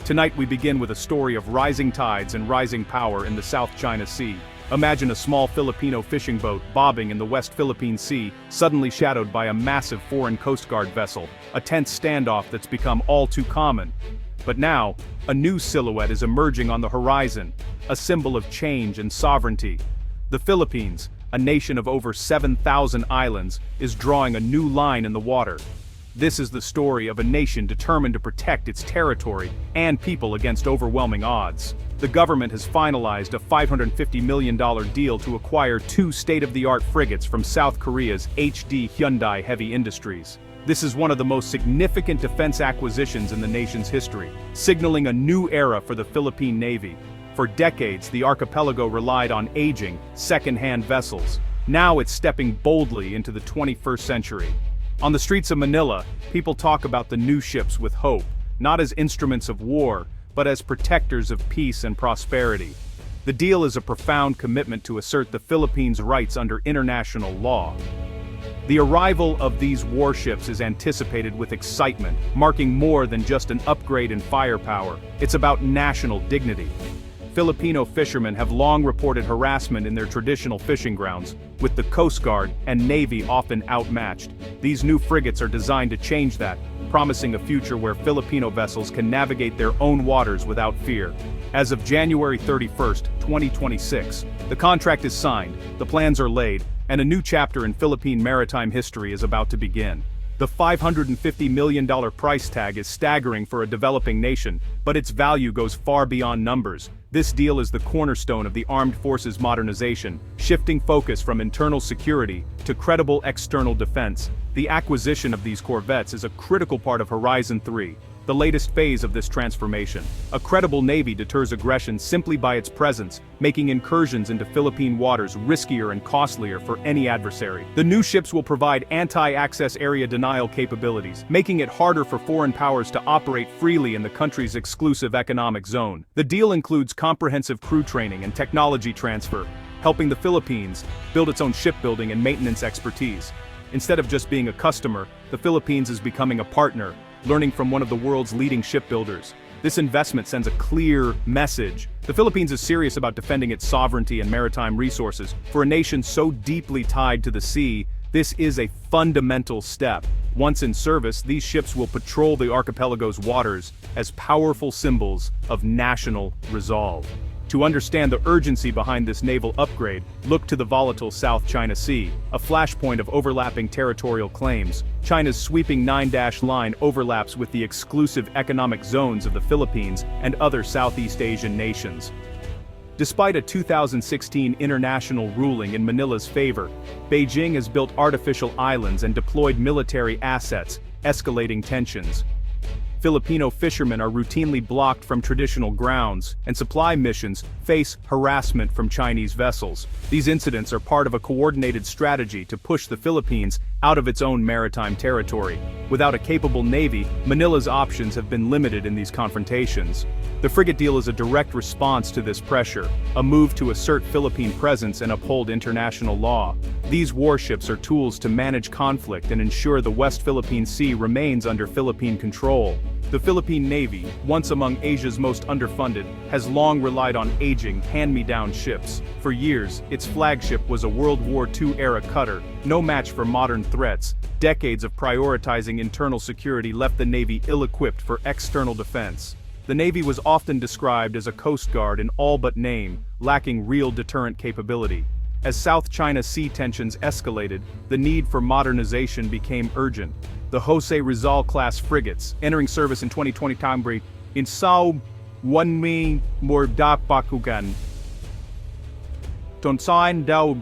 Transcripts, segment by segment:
Tonight we begin with a story of rising tides and rising power in the South China Sea. Imagine a small Filipino fishing boat bobbing in the West Philippine Sea, suddenly shadowed by a massive foreign Coast Guard vessel, a tense standoff that's become all too common. But now, a new silhouette is emerging on the horizon, a symbol of change and sovereignty. The Philippines, a nation of over 7,000 islands, is drawing a new line in the water. This is the story of a nation determined to protect its territory and people against overwhelming odds. The government has finalized a $550 million deal to acquire 2 state-of-the-art frigates from South Korea's HD Hyundai Heavy Industries. This is one of the most significant defense acquisitions in the nation's history, signaling a new era for the Philippine Navy. For decades, the archipelago relied on aging, second-hand vessels. Now it's stepping boldly into the 21st century. On the streets of Manila, people talk about the new ships with hope, not as instruments of war, but as protectors of peace and prosperity. The deal is a profound commitment to assert the Philippines' rights under international law. The arrival of these warships is anticipated with excitement, marking more than just an upgrade in firepower. It's about national dignity. Filipino fishermen have long reported harassment in their traditional fishing grounds, with the Coast Guard and Navy often outmatched. These new frigates are designed to change that, promising a future where Filipino vessels can navigate their own waters without fear. As of January 31, 2026, the contract is signed, the plans are laid, and a new chapter in Philippine maritime history is about to begin. The $550 million price tag is staggering for a developing nation, but its value goes far beyond numbers. This deal is the cornerstone of the armed forces modernization, shifting focus from internal security to credible external defense. The acquisition of these corvettes is a critical part of Horizon 3, the latest phase of this transformation. A credible navy deters aggression simply by its presence, making incursions into Philippine waters riskier and costlier for any adversary. The new ships will provide anti-access area denial capabilities, making it harder for foreign powers to operate freely in the country's exclusive economic zone. The deal includes comprehensive crew training and technology transfer, helping the Philippines build its own shipbuilding and maintenance expertise. Instead of just being a customer, the Philippines is becoming a partner, learning from one of the world's leading shipbuilders. This investment sends a clear message. The Philippines is serious about defending its sovereignty and maritime resources. For a nation so deeply tied to the sea, this is a fundamental step. Once in service, these ships will patrol the archipelago's waters as powerful symbols of national resolve. To understand the urgency behind this naval upgrade, look to the volatile South China Sea, a flashpoint of overlapping territorial claims. China's sweeping 9-dash line overlaps with the exclusive economic zones of the Philippines and other Southeast Asian nations. Despite a 2016 international ruling in Manila's favor, Beijing has built artificial islands and deployed military assets, escalating tensions. Filipino fishermen are routinely blocked from traditional grounds, and supply missions face harassment from Chinese vessels. These incidents are part of a coordinated strategy to push the Philippines out of its own maritime territory. Without a capable navy, Manila's options have been limited in these confrontations. The frigate deal is a direct response to this pressure, a move to assert Philippine presence and uphold international law. These warships are tools to manage conflict and ensure the West Philippine Sea remains under Philippine control. The Philippine Navy, once among Asia's most underfunded, has long relied on aging, hand-me-down ships. For years, its flagship was a World War II-era cutter, no match for modern threats. Decades of prioritizing internal security left the Navy ill-equipped for external defense. The Navy was often described as a Coast Guard in all but name, lacking real deterrent capability. As South China Sea tensions escalated, the need for modernization became urgent. The Jose Rizal-class frigates, entering service in 2020, in Sao Wanmi Mordapakugan. Tonsain Dao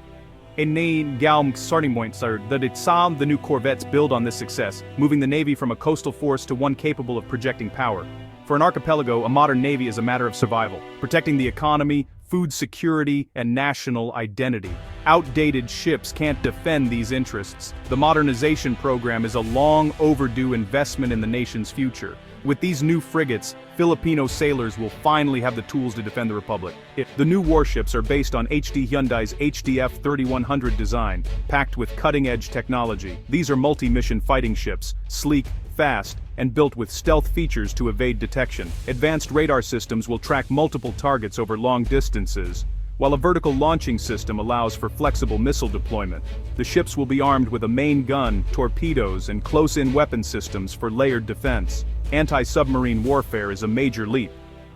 Eni Galm starting point, sir, that the new corvettes build on this success, moving the Navy from a coastal force to one capable of projecting power. For an archipelago, a modern navy is a matter of survival, protecting the economy, food security, and national identity. Outdated ships can't defend these interests. The modernization program is a long overdue investment in the nation's future. With these new frigates, Filipino sailors will finally have the tools to defend the Republic. The new warships are based on HD Hyundai's HDF 3100 design, packed with cutting-edge technology. These are multi-mission fighting ships, sleek, fast, and built with stealth features to evade detection. Advanced radar systems will track multiple targets over long distances, while a vertical launching system allows for flexible missile deployment. The ships will be armed with a main gun, torpedoes, and close-in weapon systems for layered defense. Anti-submarine warfare is a major leap.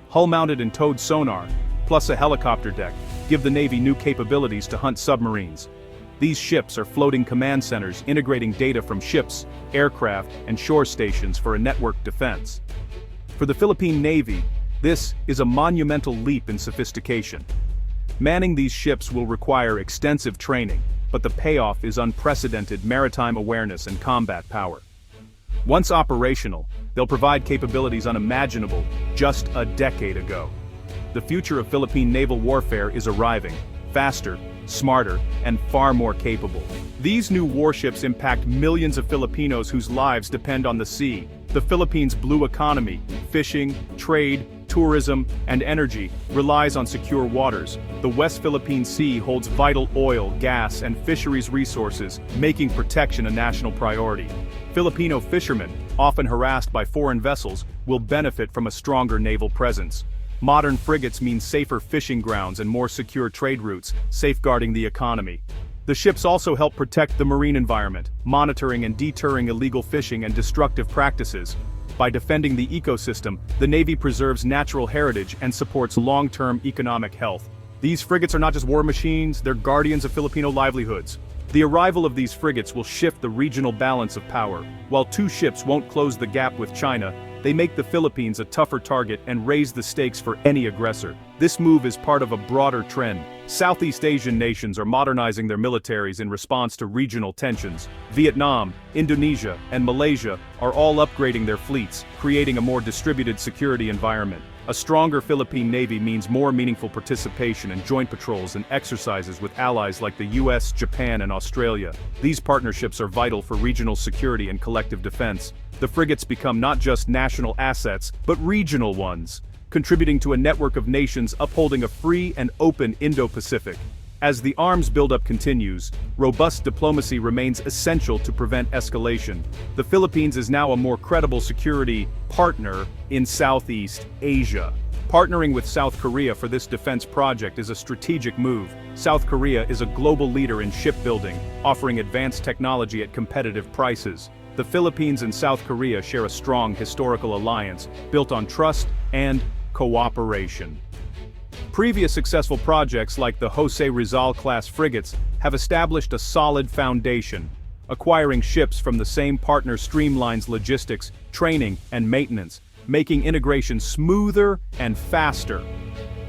Hull-mounted and towed sonar, plus a helicopter deck, give the Navy new capabilities to hunt submarines. These ships are floating command centers integrating data from ships, aircraft, and shore stations for a network defense. For the Philippine Navy, this is a monumental leap in sophistication. Manning these ships will require extensive training, but the payoff is unprecedented maritime awareness and combat power. Once operational, they'll provide capabilities unimaginable just a decade ago. The future of Philippine naval warfare is arriving, faster, smarter, and far more capable. These new warships impact millions of Filipinos whose lives depend on the sea. The Philippines' blue economy, fishing, trade, tourism, and energy, relies on secure waters. The West Philippine Sea holds vital oil, gas, and fisheries resources, making protection a national priority. Filipino fishermen, often harassed by foreign vessels, will benefit from a stronger naval presence. Modern frigates mean safer fishing grounds and more secure trade routes, safeguarding the economy. The ships also help protect the marine environment, monitoring and deterring illegal fishing and destructive practices. By defending the ecosystem, the Navy preserves natural heritage and supports long-term economic health. These frigates are not just war machines, they're guardians of Filipino livelihoods. The arrival of these frigates will shift the regional balance of power. While two ships won't close the gap with China, they make the Philippines a tougher target and raise the stakes for any aggressor. This move is part of a broader trend. Southeast Asian nations are modernizing their militaries in response to regional tensions. Vietnam, Indonesia, and Malaysia are all upgrading their fleets, creating a more distributed security environment. A stronger Philippine Navy means more meaningful participation in joint patrols and exercises with allies like the US, Japan, and Australia. These partnerships are vital for regional security and collective defense. The frigates become not just national assets, but regional ones, contributing to a network of nations upholding a free and open Indo-Pacific. As the arms buildup continues, robust diplomacy remains essential to prevent escalation. The Philippines is now a more credible security partner in Southeast Asia. Partnering with South Korea for this defense project is a strategic move. South Korea is a global leader in shipbuilding, offering advanced technology at competitive prices. The Philippines and South Korea share a strong historical alliance, built on trust and cooperation. Previous successful projects like the Jose Rizal-class frigates have established a solid foundation. Acquiring ships from the same partner streamlines logistics, training, and maintenance, making integration smoother and faster.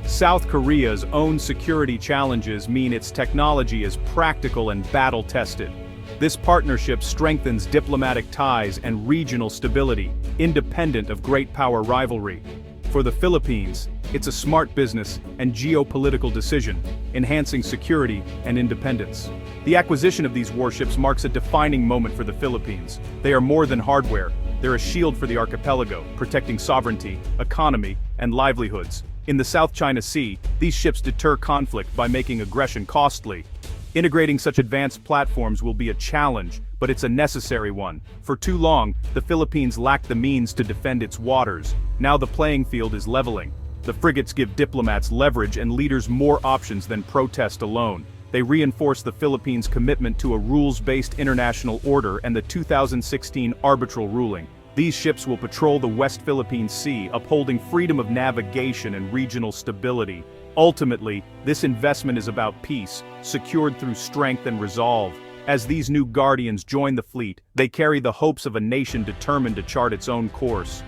South Korea's own security challenges mean its technology is practical and battle-tested. This partnership strengthens diplomatic ties and regional stability, independent of great power rivalry. For the Philippines, it's a smart business and geopolitical decision, enhancing security and independence. The acquisition of these warships marks a defining moment for the Philippines. They are more than hardware, they're a shield for the archipelago, protecting sovereignty, economy, and livelihoods. In the South China Sea, these ships deter conflict by making aggression costly. Integrating such advanced platforms will be a challenge, but it's a necessary one. For too long, the Philippines lacked the means to defend its waters. Now the playing field is leveling. The frigates give diplomats leverage and leaders more options than protest alone. They reinforce the Philippines' commitment to a rules-based international order and the 2016 arbitral ruling. These ships will patrol the West Philippine Sea, upholding freedom of navigation and regional stability. Ultimately, this investment is about peace, secured through strength and resolve. As these new guardians join the fleet, they carry the hopes of a nation determined to chart its own course.